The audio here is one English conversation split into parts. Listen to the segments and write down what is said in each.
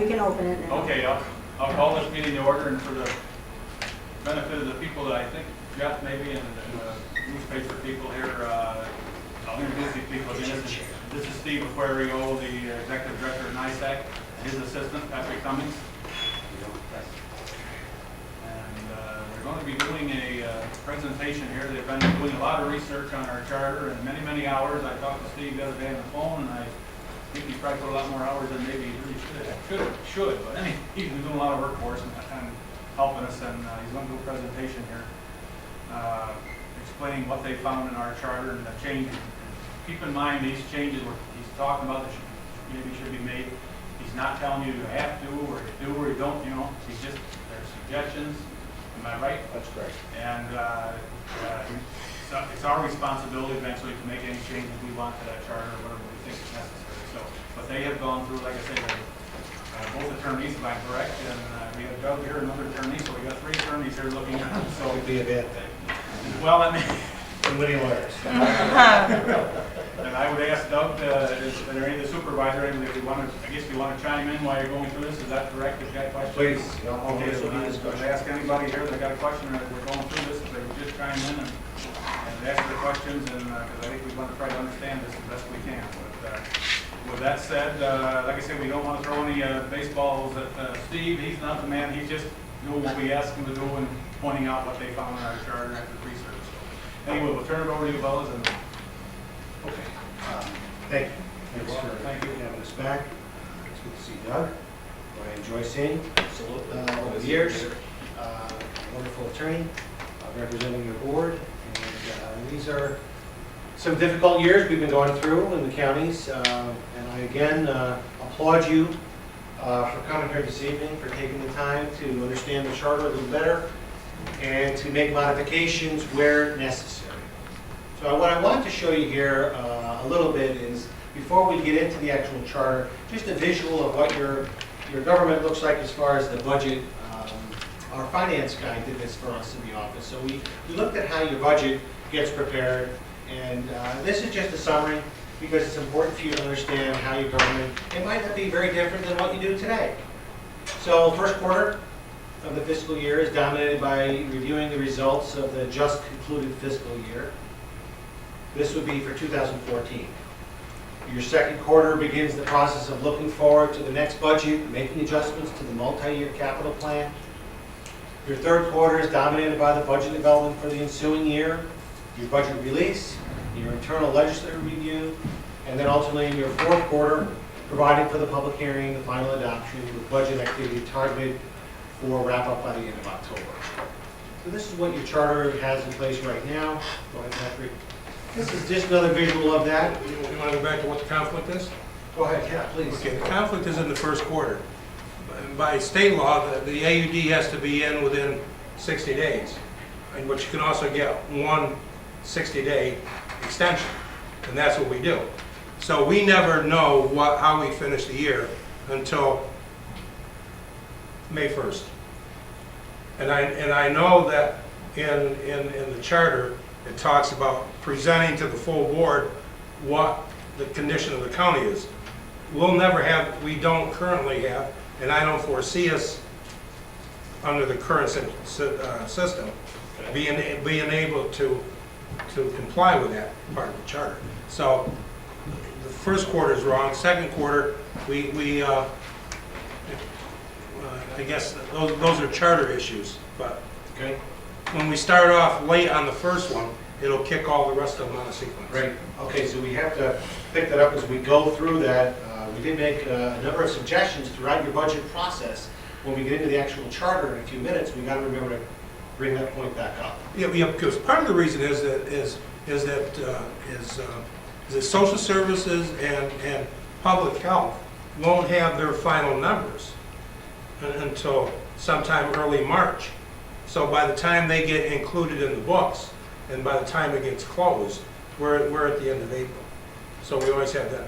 We can open it now. Okay, I'll call this meeting to order, and for the benefit of the people that I think Jeff maybe and the newspaper people here, I'll introduce these people again. This is Steve Aquario, the Executive Director of NISAC, and his assistant, Patrick Cummings. And we're going to be doing a presentation here. They've been doing a lot of research on our charter and many, many hours. I talked to Steve the other day on the phone, and I think he's probably put a lot more hours than maybe he really should. But anyway, he's been doing a lot of work for us and helping us, and he's going to do a presentation here explaining what they found in our charter and the changes. Keep in mind these changes he's talking about that maybe should be made. He's not telling you have to or you do or you don't. You know, he's just there's suggestions. Am I right? That's correct. And it's our responsibility eventually to make any changes we want to that charter or whatever we think is necessary. So, but they have gone through, like I said, both attorneys, if I'm correct, and we have Gov't here, another attorney, so we got 3 attorneys here looking at it. So Would be a bad thing. well, I mean, Too many lawyers. and I would ask Doug, is there any of the supervisor, if you want to, I guess you want to chime in while you're going through this, is that correct? If you got questions? Please. Okay, so I ask anybody here that got a question or if we're going through this, if they would just chime in and ask the questions, and because I think we want to try to understand this as best we can. But with that said, like I said, we don't want to throw any baseballs at Steve. He's not the man. He's just doing what we ask him to do and pointing out what they found in our charter after research. So anyway, we'll turn it over to you, fellas. And Okay. Thank you. Thanks for having us back. It's good to see Doug, who I enjoy seeing over the years. Wonderful attorney representing your board. And these are some difficult years we've been going through in the counties. And I again applaud you for coming here this evening, for taking the time to understand the charter a little better and to make modifications where necessary. So what I wanted to show you here a little bit is, before we get into the actual charter, just a visual of what your government looks like as far as the budget. Our finance guy did this for us in the office. So we looked at how your budget gets prepared, and this is just a summary because it's important for you to understand how your government, it might not be very different than what you do today. So first quarter of the fiscal year is dominated by reviewing the results of the just concluded fiscal year. This would be for 2014. Your second quarter begins the process of looking forward to the next budget, making adjustments to the multi-year capital plan. Your third quarter is dominated by the budget development for the ensuing year, your budget release, your internal legislative review, and then ultimately in your fourth quarter, providing for the public hearing, the final adoption, with budget activity targeted for wrap up by the end of October. So this is what your charter has in place right now. Go ahead, Patrick. This is just another visual of that. You want to go back to what the conflict is? Go ahead, yeah, please. Okay, the conflict is in the first quarter. By state law, the AUD has to be in within 60 days. And but you can also get one 60-day extension, and that's what we do. So we never know how we finish the year until May 1st. And I know that in the charter, it talks about presenting to the full board what the condition of the county is. We'll never have, we don't currently have, and I don't foresee us under the current system being able to comply with that part of the charter. So the first quarter is wrong. Second quarter, I guess those are charter issues, but Okay. when we start off late on the first one, it'll kick all the rest of them on a sequence. Great. Okay, so we have to pick that up as we go through that. We did make a number of suggestions throughout your budget process. When we get into the actual charter in a few minutes, we got to remember to bring that point back up. Yeah, because part of the reason is that social services and public health won't have their final numbers until sometime early March. So by the time they get included in the books, and by the time it gets closed, we're at the end of April. So we always have that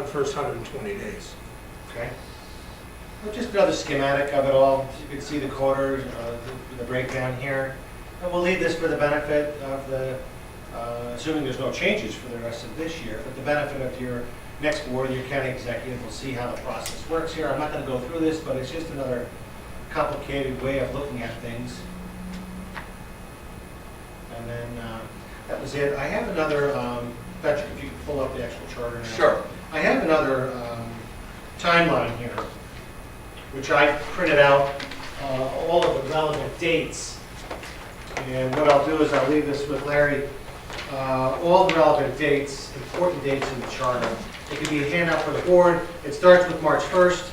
first 120 days. Okay. Well, just another schematic of it all. You can see the quarters, the breakdown here. And we'll leave this for the benefit of the, assuming there's no changes for the rest of this year, but the benefit of your next board, your county executive will see how the process works here. I'm not going to go through this, but it's just another complicated way of looking at things. And then that was it. I have another, Patrick, if you could pull up the actual charter now. Sure. I have another timeline here, which I printed out all of the relevant dates. And what I'll do is I'll leave this with Larry. All the relevant dates, important dates in the charter. It could be a handout for the board. It starts with March 1st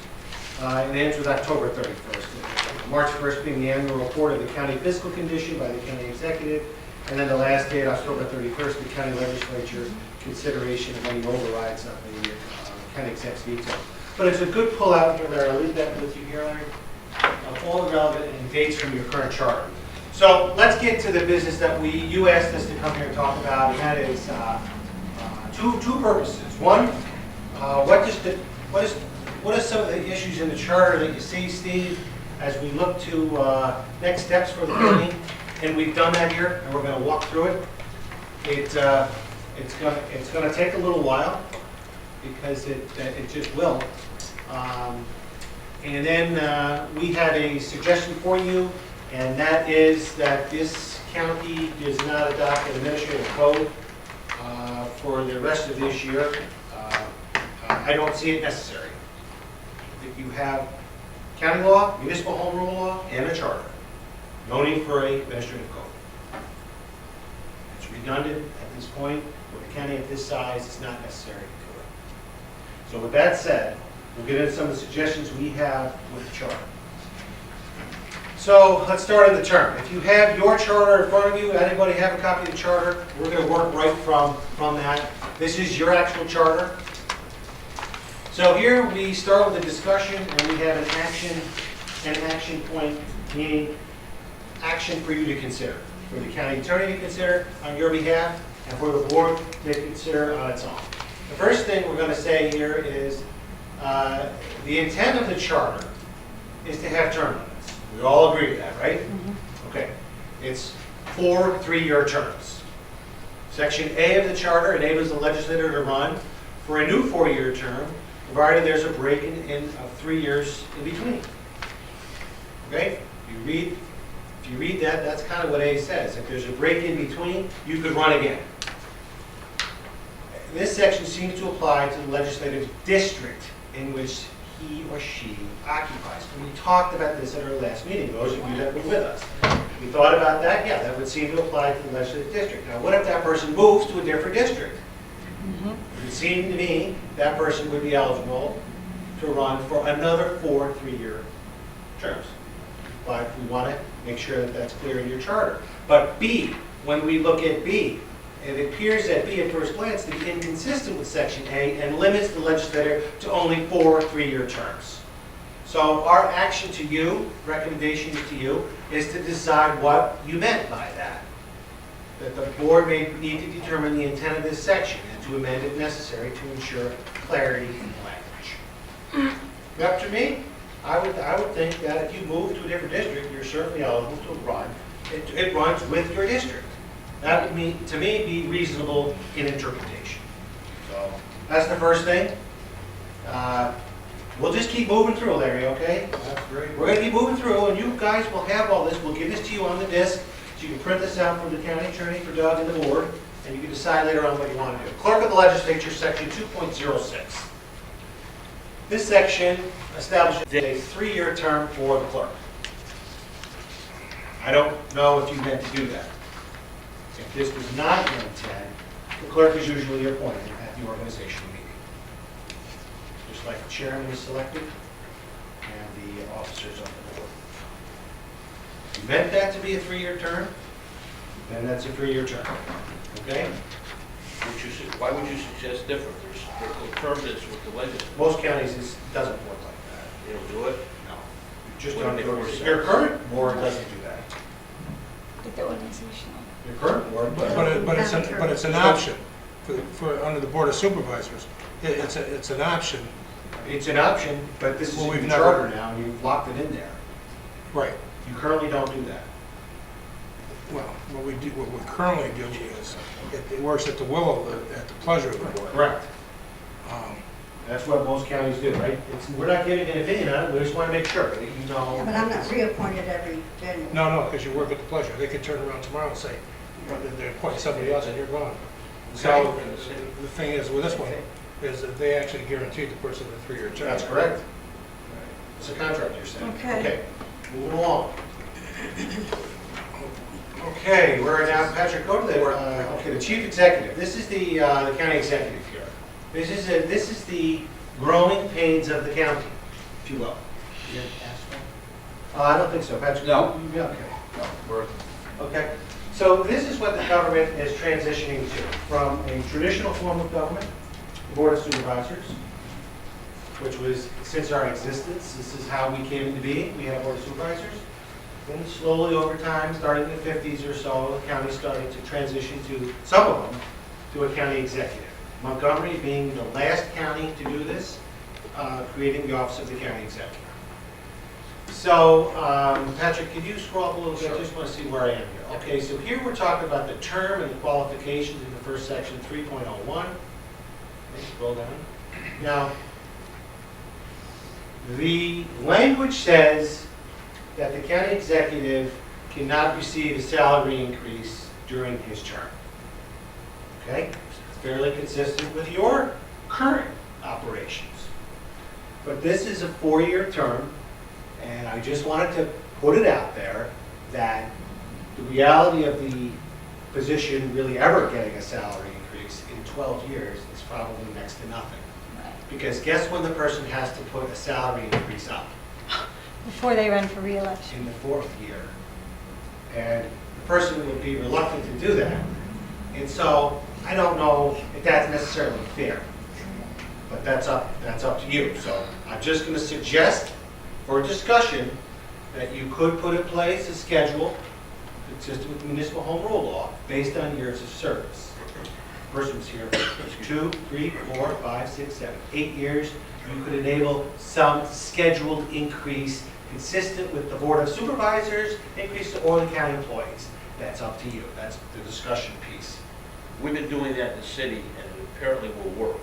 and ends with October 31st. March 1st being the annual report of the county fiscal condition by the county executive, and then the last date, October 31st, the county legislature consideration of any overrides of the county exec's veto. But it's a good pullout here, Larry. I'll leave that with you here, Larry, of all the relevant dates from your current charter. So let's get to the business that you asked us to come here and talk about, and that is two purposes. One, what are some of the issues in the charter that you see, Steve, as we look to next steps for the county? And we've done that here, and we're going to walk through it. It's going to take a little while because it just will. And then we had a suggestion for you, and that is that this county does not adopt an administrative code for the rest of this year. I don't see it necessary. If you have county law, municipal home rule law, and a charter, no need for an administrative code. It's redundant at this point. With a county of this size, it's not necessary to do it. So with that said, we'll get into some of the suggestions we have with the charter. So let's start in the term. If you have your charter in front of you, anybody have a copy of the charter? We're going to work right from that. This is your actual charter. So here we start with a discussion, and we have an action point, meaning action for you to consider, for the county attorney to consider on your behalf, and for the board to consider on its own. The first thing we're going to say here is the intent of the charter is to have term limits. We all agree with that, right? Mm-hmm. Okay. It's 4 3-year terms. Section A of the charter enables the legislator to run for a new 4-year term, provided there's a break of 3 years in between. Okay? If you read that, that's kind of what A says. If there's a break in between, you could run again. This section seems to apply to the legislative district in which he or she occupies. And we talked about this at our last meeting, those of you that were with us. We thought about that, yeah, that would seem to apply to the legislative district. Now, what if that person moves to a different district? It would seem to me that person would be eligible to run for another 4 3-year terms. But we want to make sure that that's clear in your charter. But B, when we look at B, it appears that B at first glance to be inconsistent with Section A and limits the legislator to only 4 3-year terms. So our action to you, recommendation to you, is to decide what you meant by that. That the board may need to determine the intent of this section and to amend if necessary to ensure clarity in the language. Up to me, I would think that if you move to a different district, you're certainly eligible to run. It runs with your district. That would, to me, be reasonable in interpretation. So that's the first thing. We'll just keep moving through, Larry, okay? That's great. We're going to keep moving through, and you guys will have all this. We'll give this to you on the disc, so you can print this out from the county attorney for Doug and the board, and you can decide later on what you want to do. Clerk of the Legislature, Section 2.06. This section establishes a 3-year term for the clerk. I don't know if you meant to do that. If this was not your intent, the clerk is usually appointed at the organizational meeting. Just like the chairman is selected and the officers of the board. If you meant that to be a 3-year term, then that's a 3-year term. Okay? Why would you suggest different? There's terms with the legislature. Most counties, it doesn't work like that. They don't do it? No. You just Wouldn't don't make do more it. sense. Your current board doesn't do that. Like the organizational. Your current board, But it's an option for under the Board of Supervisors. It's an option. it's an option, but this is Well, in we've the never- charter now, and you've locked it in there. Right. You currently don't do that. Well, what we currently do is, it works at the will of at the pleasure of the board. Correct. That's what most counties do, right? We're not giving an opinion on it, we just want to make sure that you know. Yeah, but I'm not reappointed every January. No, because you work at the pleasure. They could turn around tomorrow and say, they're appointing somebody else and you're gone. So the thing is with this one, is that they actually guaranteed the person a 3-year term. That's correct. It's a contract, you're saying. Okay. Moving along. Okay, we're now, Patrick, go to the chief executive. This is the county executive here. This is the growing pains of the county, if you will. You have to ask that? I don't think so, Patrick. No. Yeah, okay. No, we're, Okay, so this is what the government is transitioning to, from a traditional form of government, the Board of Supervisors, which was, since our existence, this is how we came into being, we had a Board of Supervisors. Then slowly over time, starting in the 50s or so, the county started to transition to, some of them, to a county executive. Montgomery being the last county to do this, creating the office of the county executive. So, Patrick, could you scroll up a little bit? I just want to see where I am here. Okay, so here we're talking about the term and the qualifications in the first section, 3.01. Scroll down. Now, the language says that the county executive cannot receive a salary increase during his term. Okay? It's fairly consistent with your current operations. But this is a 4-year term. And I just wanted to put it out there that the reality of the position really ever getting a salary increase in 12 years is probably next to nothing. Because guess when the person has to put a salary increase up? Before they run for reelection. In the 4th year. And the person would be reluctant to do that. And so I don't know if that's necessarily fair. But that's up to you. So I'm just going to suggest for discussion that you could put in place a schedule consistent with the municipal home rule law based on years of service. The person was here 2, 3, 4, 5, 6, 7, 8 years. You could enable some scheduled increase consistent with the Board of Supervisors increase or the county employees. That's up to you. That's the discussion piece. we've been doing that in the city, and it apparently will work.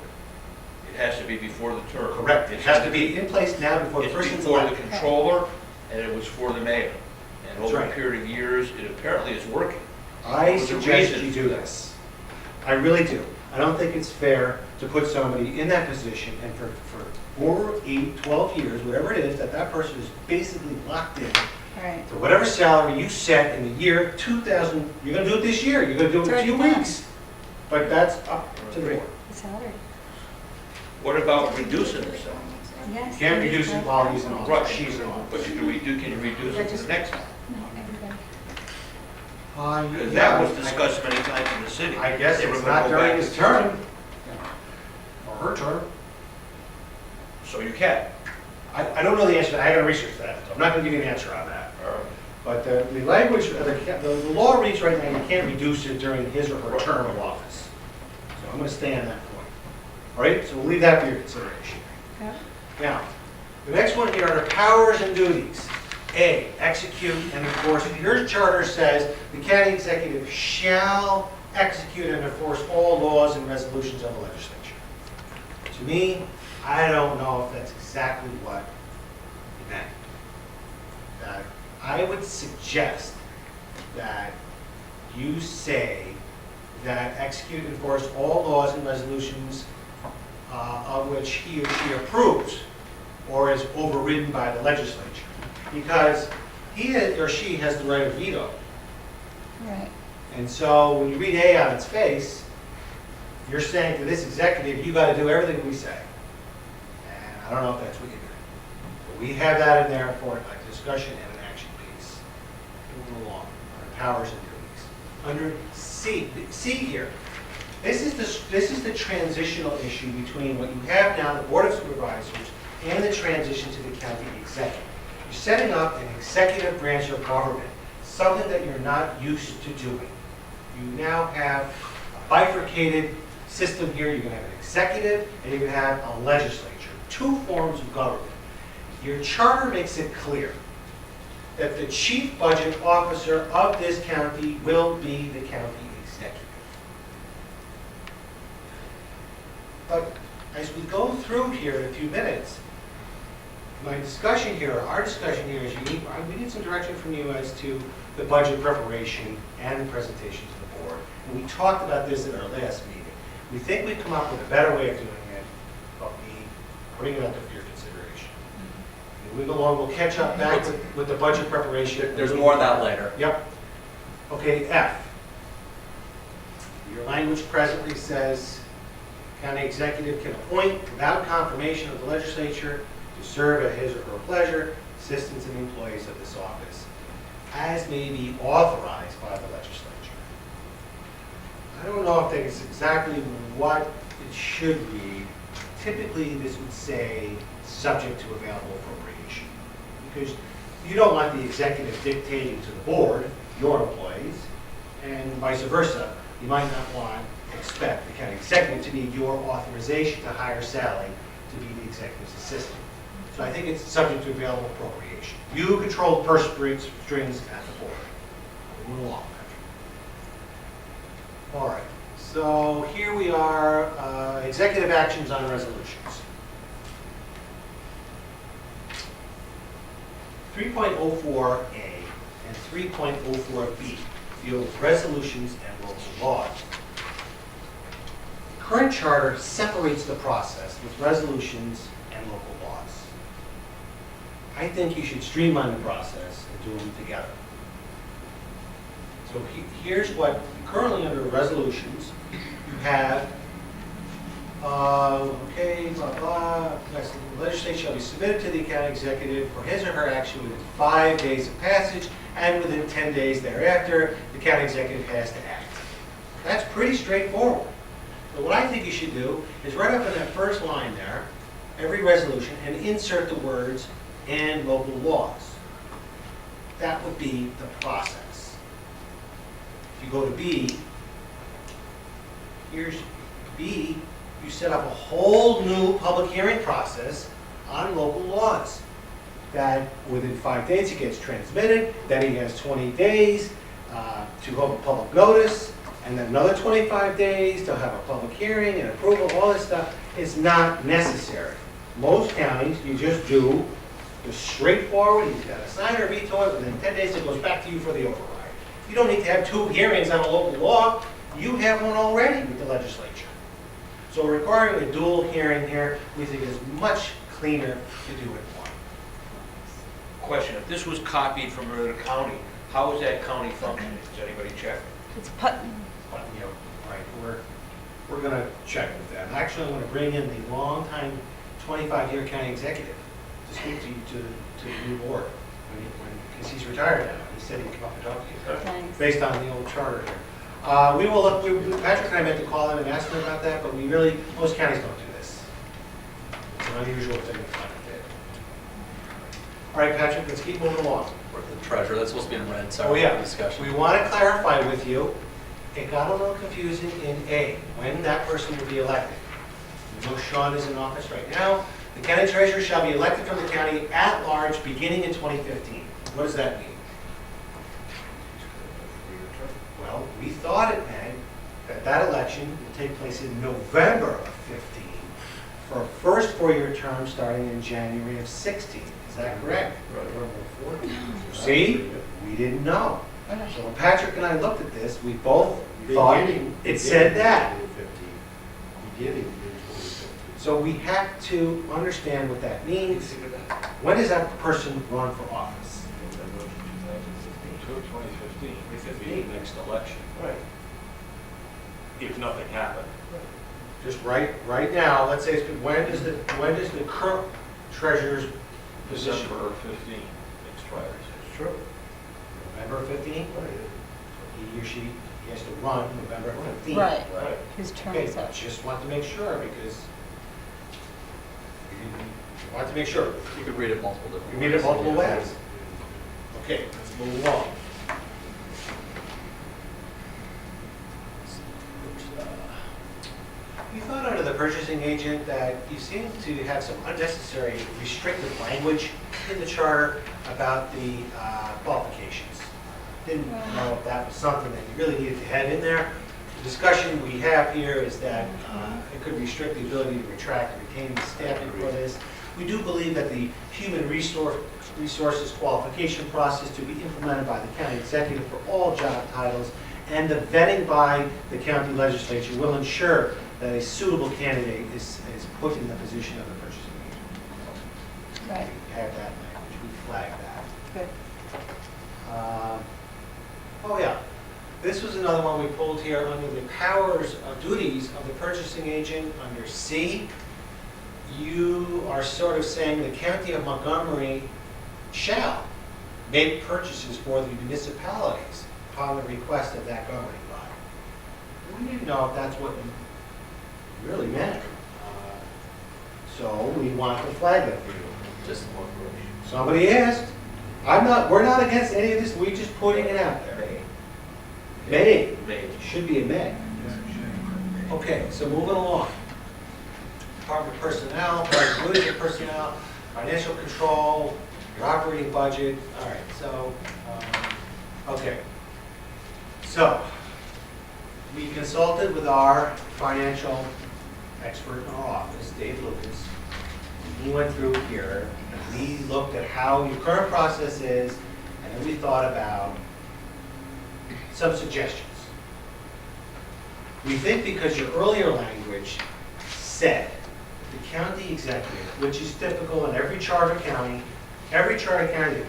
It has to be before the term. Correct. It has to be in place now before the It's person's before the elected. controller, and it was for the mayor. And That's over a right. period of years, it apparently is working. I There's a suggest reason you for do that. this. I really do. I don't think it's fair to put somebody in that position and for 4, 8, 12 years, whatever it is, that person is basically locked in Right. to whatever salary you set in the year 2000. You're going to do it this year. You're going to do it in a few It's already done. weeks. But that's up to the board. The salary. What about reducing the salary? Yes. You can't reduce it while he's in office. Right, She's in office. but you can you reduce it the next time? No, everybody. Because that was discussed many times in the city. I guess They were it's gonna not go during back. his term. Or her term. So you can. I don't know the answer to that. I got to research that. I'm not going to give you an answer on that. But the language, the law reads right now, you can't reduce it during his or her term of office. So I'm going to stay on that point. All right, so we'll leave that for your consideration. Yep. Now, the next one here are the powers and duties. A, execute and enforce. Your charter says the county executive shall execute and enforce all laws and resolutions of the legislature. To me, I don't know if that's exactly what it meant. I would suggest that you say that execute and enforce all laws and resolutions of which he or she approves or is overridden by the legislature. Because he or she has the right of veto. Right. And so when you read A on its face, you're saying to this executive, you got to do everything we say. And I don't know if that's what you do. But we have that in there for a discussion and an action piece. Moving along, under powers and duties. Under C here, this is the transitional issue between what you have now, the Board of Supervisors, and the transition to the county executive. You're setting up an executive branch of government, something that you're not used to doing. You now have a bifurcated system here. You're going to have an executive and you're going to have a legislature, 2 forms of government. Your charter makes it clear that the chief budget officer of this county will be the county executive. But as we go through here in a few minutes, my discussion here, our discussion here is we need some direction from you as to the budget preparation and the presentation to the board. And we talked about this at our last meeting. We think we've come up with a better way of doing it, but we bring it up for your consideration. Moving along, we'll catch up back with the budget preparation. There's more on that later. Yep. Okay, F. Your language presently says, county executive can appoint without confirmation of the legislature to serve at his or her pleasure, assistants and employees of this office, as may be authorized by the legislature. I don't know if that's exactly what it should read. Typically, this would say, subject to available appropriation. Because you don't want the executive dictating to the board, your employees, and vice versa. You might not want to expect the county executive to need your authorization to hire Sally to be the executive's assistant. So I think it's subject to available appropriation. You control the purse strings at the board. Move along, Patrick. All right, so here we are, executive actions on resolutions. 3.04A and 3.04B deal with resolutions and local laws. The current charter separates the process with resolutions and local laws. I think you should streamline the process and do them together. So here's what, currently under resolutions, you have, okay, blah, blah, the legislation shall be submitted to the county executive for his or her action within 5 days of passage, and within 10 days thereafter, the county executive has to act. That's pretty straightforward. So what I think you should do is right up in that first line there, every resolution, and insert the words "and local laws." That would be the process. If you go to B, here's B, you set up a whole new public hearing process on local laws. That within 5 days it gets transmitted, then he has 20 days to hold a public notice, and then another 25 days to have a public hearing and approval, all this stuff is not necessary. Most counties, you just do the straightforward, he's got to sign or veto it, within 10 days it goes back to you for the override. You don't need to have 2 hearings on a local law, you have one already with the legislature. So requiring a dual hearing here, we think is much cleaner to do it one. Question, if this was copied from another county, how is that county functioning? Does anybody check? It's Putnam. But, you know, right, we're going to check with that. Actually, I'm going to bring in the longtime 25-year county executive to speak to you, to the new board, because he's retired now. He said he'd come up and talk to you, Thanks. based on the old charter here. We will look, Patrick and I meant to call him and ask him about that, but most counties don't do this. It's an unusual thing to find out. All right, Patrick, let's keep moving along. For the treasurer, that's supposed to be in red, Oh, sorry, yeah. discussion. We want to clarify with you, it got a little confusing in A, when that person will be elected. You know Sean is in office right now. The county treasurer shall be elected from the county at large beginning in 2015. What does that mean? Well, we thought it meant that that election will take place in November of 15 for a first 4-year term starting in January of 16. Is that correct? See? We didn't know. So when Patrick and I looked at this, we both thought it said that. So we have to understand what that means. When does that person run for office? 2015, it could be the next election. Right. If nothing happened. Just right now, let's say, when does the current treasurer's position? December of 15 expires. It's true. November 15? He or she has to run November 15. Right. Right. His term Okay, is up. just want to make sure, because you want to make sure. You could read it multiple different You ways. read it multiple ways. Okay, let's move along. You thought under the purchasing agent that you seem to have some unnecessary restrictive language in the charter about the qualifications. Didn't know if that was something that you really needed to have in there. The discussion we have here is that it could restrict the ability to retract and retain the staffing for this. We do believe that the human resources qualification process to be implemented by the county executive for all job titles and the vetting by the county legislature will ensure that a suitable candidate is put in the position of the purchasing agent. Right, We have that language, we flag that. good. Oh, yeah. This was another one we pulled here under the powers of duties of the purchasing agent under C. You are sort of saying the county of Montgomery shall make purchases for the municipalities upon the request of that governing body. We didn't know if that's what you really meant. So we want to flag that for you. Just more information. Somebody asked. We're not against any of this, we're just putting it out there. May. May. Should be a May. Okay, so moving along. Department of Personnel, Department of Personnel, Financial Control, your operating budget. All right, so, okay. So, we consulted with our financial expert in our office, Dave Lucas. He went through here, and we looked at how your current process is, and then we thought about some suggestions. We think because your earlier language said the county executive, which is typical in every charter county, the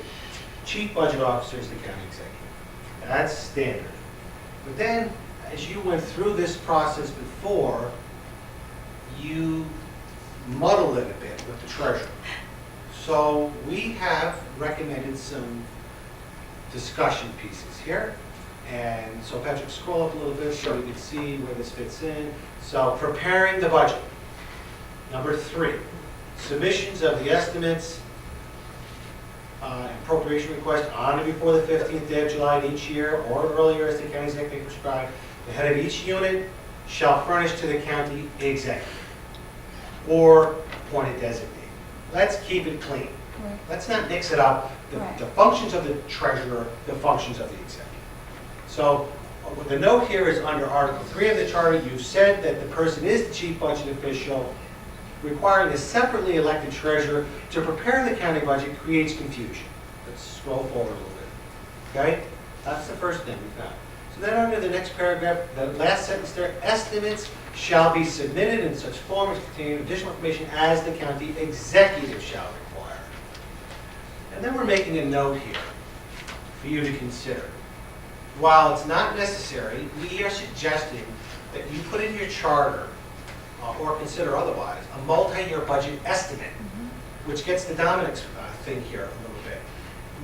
chief budget officer is the county executive. That's standard. But then, as you went through this process before, you muddled it a bit with the treasurer. So we have recommended some discussion pieces here. And so Patrick, scroll up a little bit so we can see where this fits in. So preparing the budget. Number 3, submissions of the estimates, appropriation request on or before the 15th day of July of each year or earlier as the county executive prescribed. The head of each unit shall furnish to the county executive or appointed designee. Let's keep it clean. Right. Let's not mix it up. Right. The functions of the treasurer, the functions of the executive. So the note here is under Article 3 of the charter, you've said that the person is the chief budget official. Requiring a separately elected treasurer to prepare the county budget creates confusion. Let's scroll forward a little bit. Okay? That's the first thing we found. So then under the next paragraph, the last sentence there, estimates shall be submitted in such form as containing additional information as the county executive shall require. And then we're making a note here for you to consider. While it's not necessary, we are suggesting that you put in your charter, or consider otherwise, a multi-year budget estimate, which gets the dominant thing here a little bit.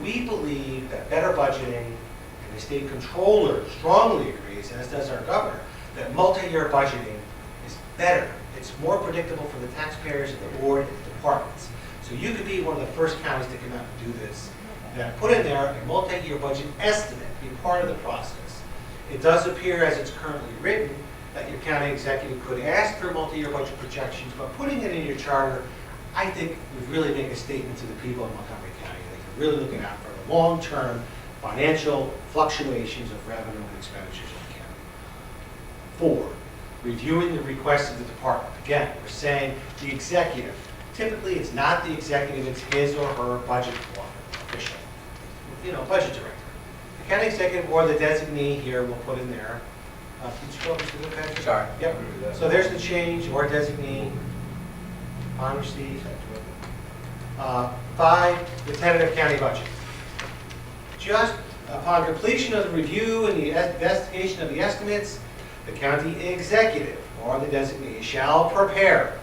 We believe that better budgeting, and the state controller strongly agrees, as does our governor, that multi-year budgeting is better. It's more predictable for the taxpayers and the board and the departments. So you could be one of the first counties to come out and do this. That put in there a multi-year budget estimate, be part of the process. It does appear, as it's currently written, that your county executive could ask for multi-year budget projections, but putting it in your charter, I think would really make a statement to the people of Montgomery County. They can really look out for the long-term financial fluctuations of revenue and expenditures of the county. 4, reviewing the requests of the department. Again, we're saying the executive. Typically, it's not the executive, it's his or her budget official. Budget director. The county executive or the designee here will put in there. Can you scroll up to the Patrick? Sorry. Yep. So there's the change, or designee, upon receipt. 5, the tentative county budget. Just upon completion of the review and the investigation of the estimates, the county executive or the designee shall prepare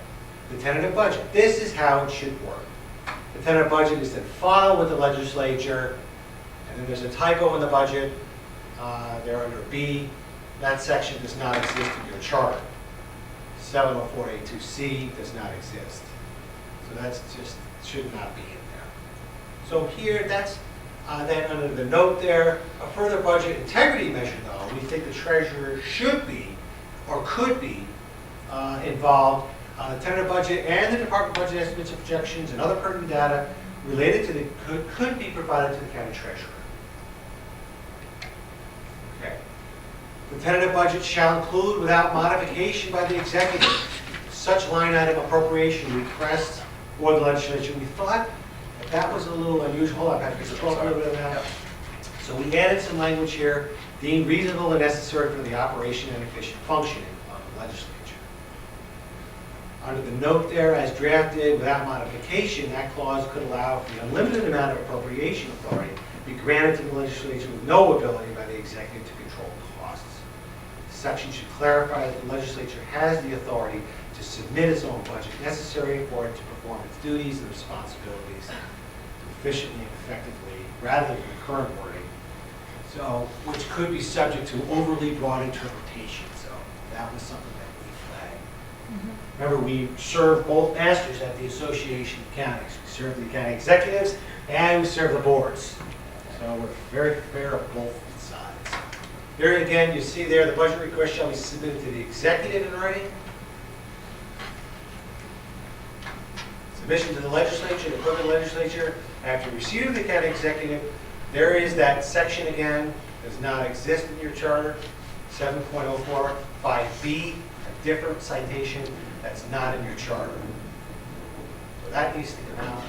the tentative budget. This is how it should work. The tentative budget is then filed with the legislature, and then there's a typo in the budget. They're under B. That section does not exist in your charter. 704A2C does not exist. So that's just, should not be in there. So here, that's then under the note there, a further budget integrity measure though, we think the treasurer should be, or could be, involved on the tentative budget and the department budget estimates and projections and other pertinent data related to the, could be provided to the county treasurer. Okay. The tentative budget shall include, without modification by the executive, such line item appropriation request or the legislature. We thought that was a little unusual. Hold on, Patrick, just talk a little bit about that. So we added some language here, deemed reasonable and necessary for the operation and efficient functioning of the legislature. Under the note there, as drafted, without modification, that clause could allow for the unlimited amount of appropriation authority to be granted to the legislature with no ability by the executive to control costs. The section should clarify that the legislature has the authority to submit its own budget necessary for it to perform its duties and responsibilities efficiently and effectively, rather than the current wording, so, which could be subject to overly broad interpretation. So that was something that we flagged. Remember, we serve both masters at the Association of Counties. We serve the county executives and we serve the boards. So we're very fair of both sides. Here again, you see there, the budget request shall be submitted to the executive in writing. Submission to the legislature, the equivalent legislature, after receipt of the county executive. There is that section again, does not exist in your charter, 7.04, 5B, a different citation that's not in your charter. So that needs to come out.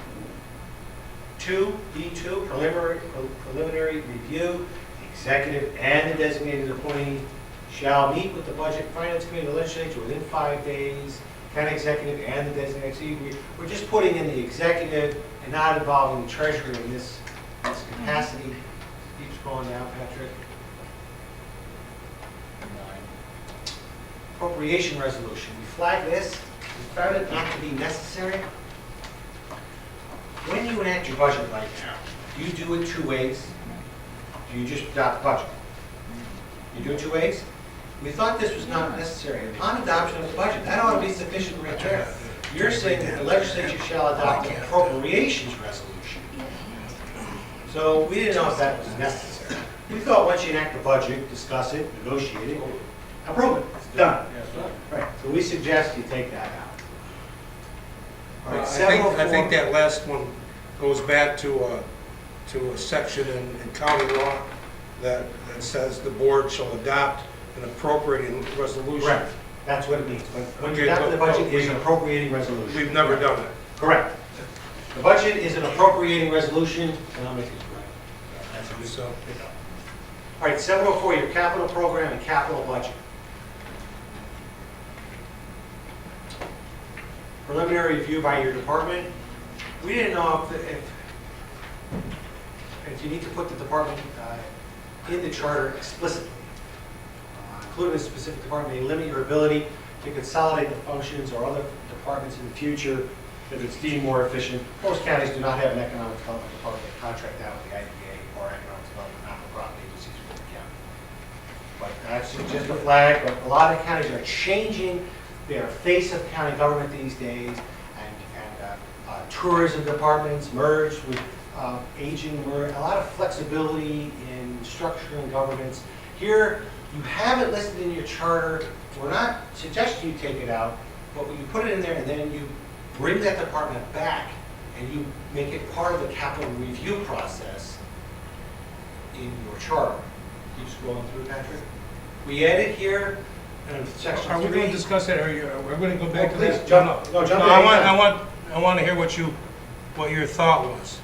2B2, preliminary review. The executive and the designated appointee shall meet with the Budget and Finance Committee of the legislature within 5 days. County executive and the designated. See, we're just putting in the executive and not involving the treasurer in this capacity. Keep scrolling down, Patrick. Appropriation resolution. We flagged this. We found it not to be necessary. When you enact your budget right now, do you do it 2 ways? Do you just adopt the budget? You do it 2 ways? We thought this was not necessary. Upon adoption of the budget, that ought to be sufficient right there. You're saying that the legislature shall adopt an appropriations resolution. So we didn't know if that was necessary. We thought once you enact the budget, discuss it, negotiate it, approve it, it's done. Right, so we suggest you take that out. All right, I think that last one goes back to a section in county law that says the board shall adopt an appropriating resolution. Correct, that's what it means. When you adopt the budget, it's an appropriating resolution. We've never done it. Correct. The budget is an appropriating resolution, and I'll make it correct. That's a good So, All right, 704, your capital program and capital budget. Preliminary review by your department. We didn't know if you need to put the department in the charter explicitly. Including a specific department may limit your ability to consolidate the functions or other departments in the future if it's deemed more efficient. Most counties do not have an economic development department that contract out with the IDA or economic development not-for-profit agencies within the county. But that's just a flag, but a lot of counties are changing their face of county government these days, and tourism departments merged with aging, a lot of flexibility in structuring governments. Here, you have it listed in your charter. We're not suggesting you take it out, but when you put it in there and then you bring that department back and you make it part of the capital review process in your charter. Keep scrolling through, Patrick. We added here in section 3. are we going to discuss that, or we're going to go back to Please, that? jump. No, jump in I want to hear what your thought was.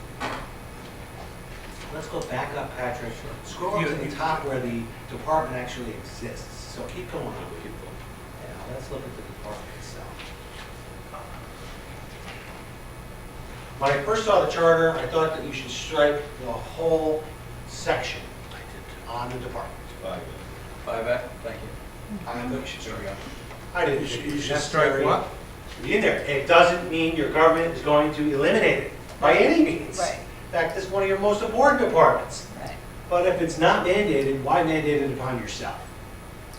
Let's go back up, Patrick. Scroll up to the top where the department actually exists. So keep going. Yeah, let's look at the department itself. When I first saw the charter, I thought that you should strike the whole section on the department. 5F, thank you. I thought you should strike it. I didn't. think it You was should strike necessary. what? In there. It doesn't mean your government is going to eliminate it by any means. Right. In fact, it's one of your most important departments. Right. But if it's not mandated, why mandate it upon yourself?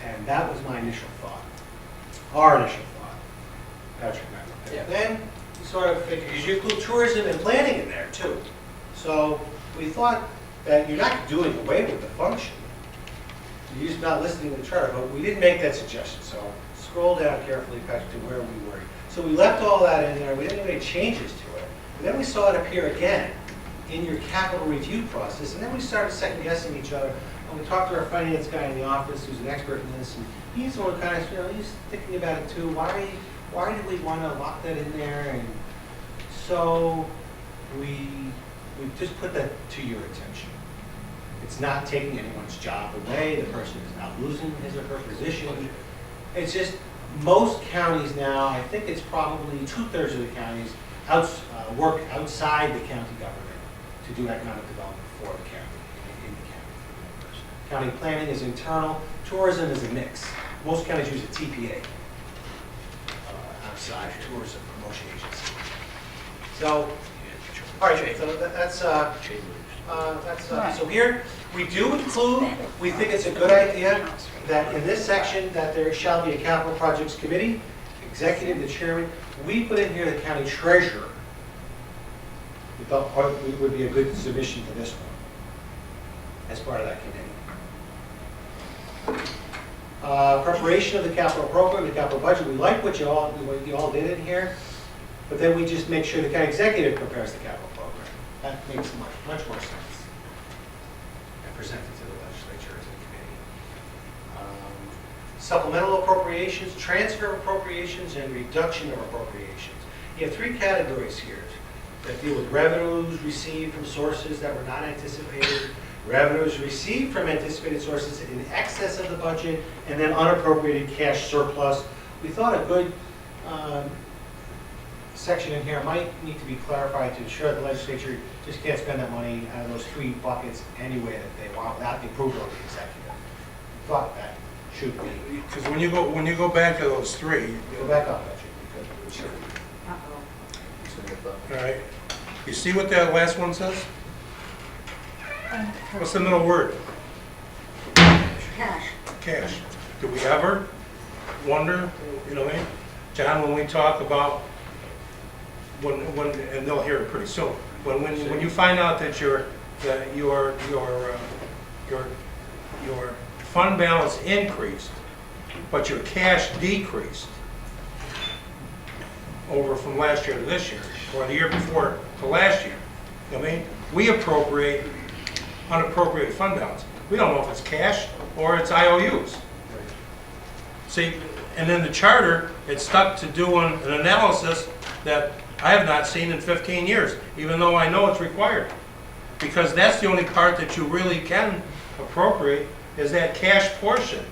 And that was my initial thought. Our initial thought. Patrick and I. Yeah. Then we sort of figured, because you include tourism and planning in there too. So we thought that you're not doing away with the function. You're just not listing in the charter, but we didn't make that suggestion. So scroll down carefully, Patrick, to where we were. So we left all that in there. We didn't make any changes to it. And then we saw it appear again in your capital review process. And then we started second guessing each other. And we talked to our finance guy in the office who's an expert in this, and he's the one kind of, he's thinking about it too. Why do we want to lock that in there? And so we just put that to your attention. It's not taking anyone's job away. The person is not losing his or her position. It's just most counties now, I think it's probably 2/3 of the counties work outside the county government to do economic development for the county, in the county. County planning is internal. Tourism is a mix. Most counties use a TPA, outside tourism promotion agency. So, all right, so so here, we do include, we think it's a good idea that in this section that there shall be a capital projects committee, executive, the chairman. We put in here the county treasurer. We thought it would be a good submission to this one as part of that committee. Preparation of the capital program, the capital budget. We like what you all did in here, but then we just make sure the county executive prepares the capital program. That makes much more sense. And present it to the legislature as a committee. Supplemental appropriations, transfer of appropriations, and reduction of appropriations. You have three categories here that deal with revenues received from sources that were not anticipated, revenues received from anticipated sources in excess of the budget, and then unappropriated cash surplus. We thought a good section in here might need to be clarified to ensure the legislature just can't spend that money out of those three buckets any way that they want without the approval of the executive. Thought that should be. Because when you go back to those three, Go back up, that should be good. all right, you see what that last one says? What's the middle word? Cash. Cash. Do we ever wonder, you know what I mean? John, when we talk about, and they'll hear it pretty soon, when you find out that your fund balance increased, but your cash decreased over from last year to this year, or the year before to last year, you know what I mean? We appropriate unappropriated fund balance. We don't know if it's cash or it's IOUs. See, and in the charter, it's stuck to doing an analysis that I have not seen in 15 years, even though I know it's required. Because that's the only part that you really can appropriate is that cash portion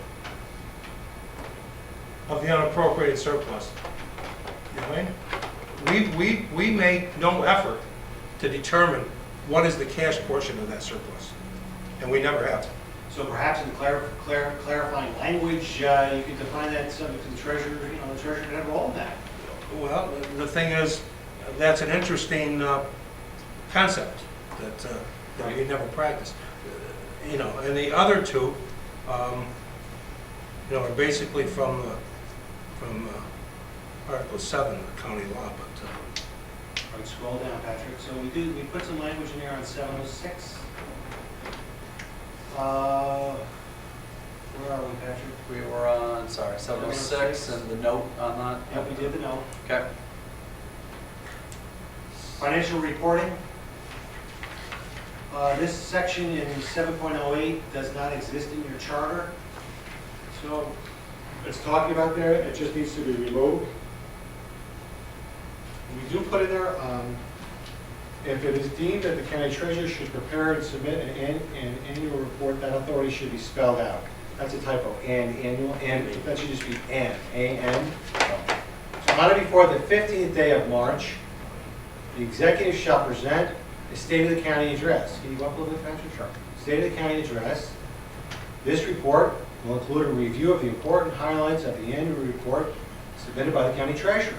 of the unappropriated surplus. You know what I mean? We make no effort to determine what is the cash portion of that surplus, and we never have. So perhaps in the clarifying language, you could define that subject to the treasurer, the treasurer can have a role in that. Well, the thing is, that's an interesting concept that we never practiced. And the other two, are basically from Article 7 of the county law, but. All right, scroll down, Patrick. So we put some language in there on 706. Where are we, Patrick? We were on, 706 and the note on that. Yep, we did the note. Okay. Financial reporting. This section in 7.08 does not exist in your charter. So it's talking about there, it just needs to be removed. We do put in there, if it is deemed that the county treasurer should prepare and submit an annual report, that authority should be spelled out. That's a typo, annual, and that should just be A-N. So on or before the 15th day of March, the executive shall present a state of the county address. Can you go up a little bit, Patrick? Sure. State of the county address. This report will include a review of the important highlights of the annual report submitted by the county treasurer.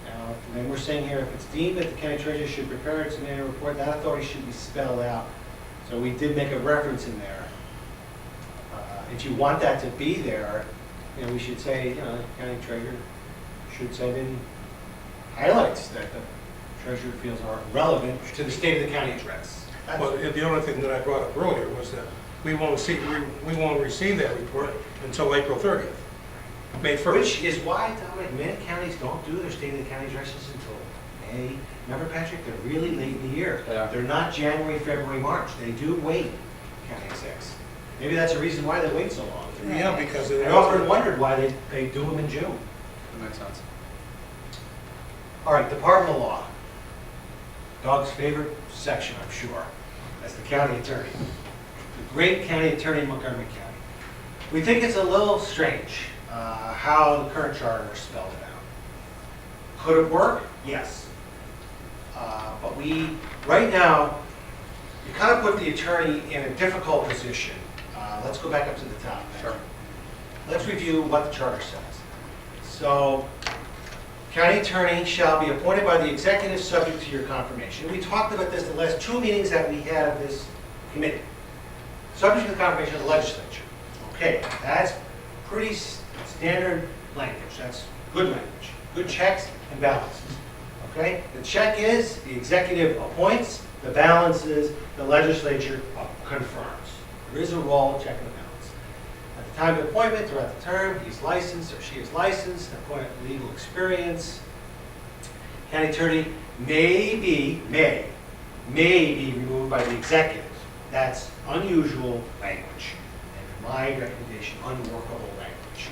Now, then we're saying here, if it's deemed that the county treasurer should prepare its annual report, that authority should be spelled out. So we did make a reference in there. If you want that to be there, we should say, the county treasurer should send in highlights that the treasurer feels are relevant to the state of the county address. Well, the only thing that I brought up earlier was that we won't receive that report until April 30th, May 1st. Which is why, Dominic, many counties don't do their state of the county addresses until May, Remember, Patrick, they're really late in the year. They are. They're not January, February, March. They do wait, county execs. Maybe that's a reason why they wait so long. Yeah, because of I often wondered why they do them in June. That makes sense. All right, Department of Law. Doug's favorite section, I'm sure, as the county attorney. The great county attorney in Montgomery County. We think it's a little strange how the current charter spelled it out. Could it work? Yes. But right now, you kind of put the attorney in a difficult position. Let's go back up to the top. Sure. Let's review what the charter says. So, county attorney shall be appointed by the executive subject to your confirmation. We talked about this the last 2 meetings that we had of this committee. Subject to the confirmation of the legislature. Okay, that's pretty standard language. That's good language. Good checks and balances. Okay? The check is the executive appoints, the balance is the legislature confirms. There is a role, check and a balance. At the time of appointment, throughout the term, he's licensed or she is licensed, appointed legal experience. County attorney may be removed by the executive. That's unusual language. And in my recommendation, unworkable language.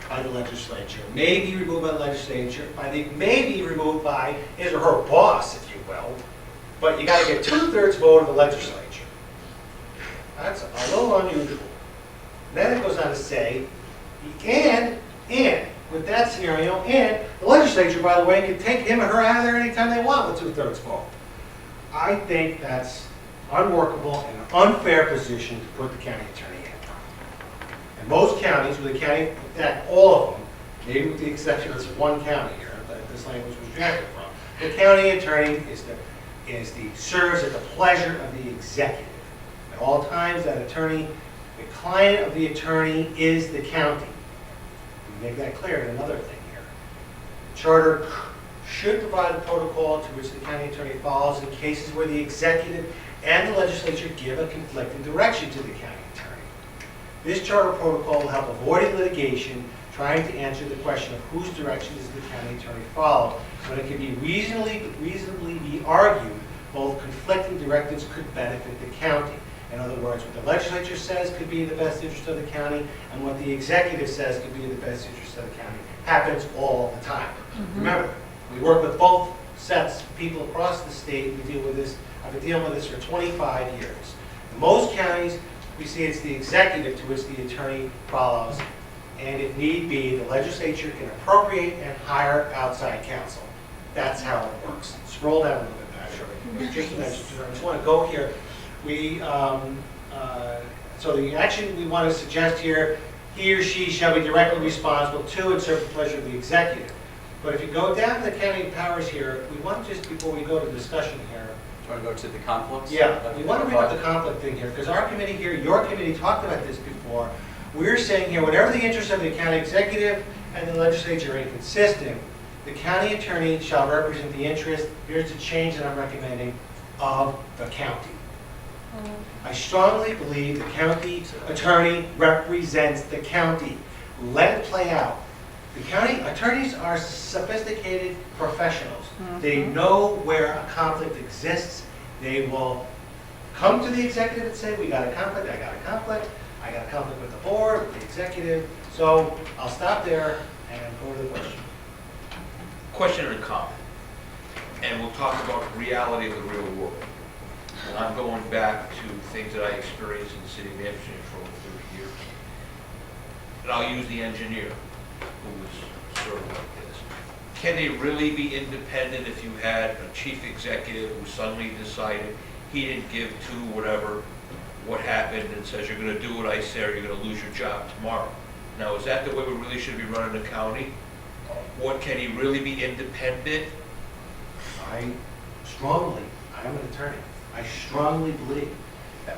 By the legislature. May be removed by the legislature. May be removed by his or her boss, if you will. But you got to get 2/3 vote of the legislature. That's a little unusual. Then it goes on to say, and with that scenario, and the legislature, by the way, can take him or her out of there anytime they want with 2/3 vote. I think that's unworkable and an unfair position to put the county attorney in. And most counties, with the county, in fact, all of them, maybe with the exception of this one county here that this language was drafted from, the county attorney serves at the pleasure of the executive. At all times, that attorney, the client of the attorney is the county. We make that clear in another thing here. The charter should provide the protocol to which the county attorney follows in cases where the executive and the legislature give a conflicting direction to the county attorney. This charter protocol will help avoid litigation trying to answer the question of whose direction does the county attorney follow, when it can be reasonably be argued both conflicting directives could benefit the county. In other words, what the legislature says could be in the best interest of the county, and what the executive says could be in the best interest of the county. Happens all the time. Remember, we work with both sets of people across the state. We deal with this. I've been dealing with this for 25 years. In most counties, we see it's the executive to which the attorney follows, and if need be, the legislature can appropriate and hire outside counsel. That's how it works. Scroll down a little bit, Patrick. I just want to go here. So the action we want to suggest here, he or she shall be directly responsible to and serve the pleasure of the executive. But if you go down to the county powers here, we want to just, before we go to discussion here, Do you want to go to the conflicts? yeah, we want to bring up the conflict thing here, because our committee here, your committee talked about this before. We're saying here, whatever the interests of the county executive and the legislature are inconsistent, the county attorney shall represent the interest, here's the change that I'm recommending, of the county. I strongly believe the county attorney represents the county. Let it play out. The county attorneys are sophisticated professionals. They know where a conflict exists. They will come to the executive and say, we got a conflict, I got a conflict with the board, with the executive. So I'll stop there and go to the question. Question and comment. And we'll talk about reality of the real world. And I'm going back to things that I experienced in the city of Amsterdam for over 30 years. And I'll use the engineer who was sort of like this. Can they really be independent if you had a chief executive who suddenly decided he didn't give to whatever, what happened, and says you're going to do what I say or you're going to lose your job tomorrow? Now, is that the way we really should be running the county? Can he really be independent? I'm an attorney. I strongly believe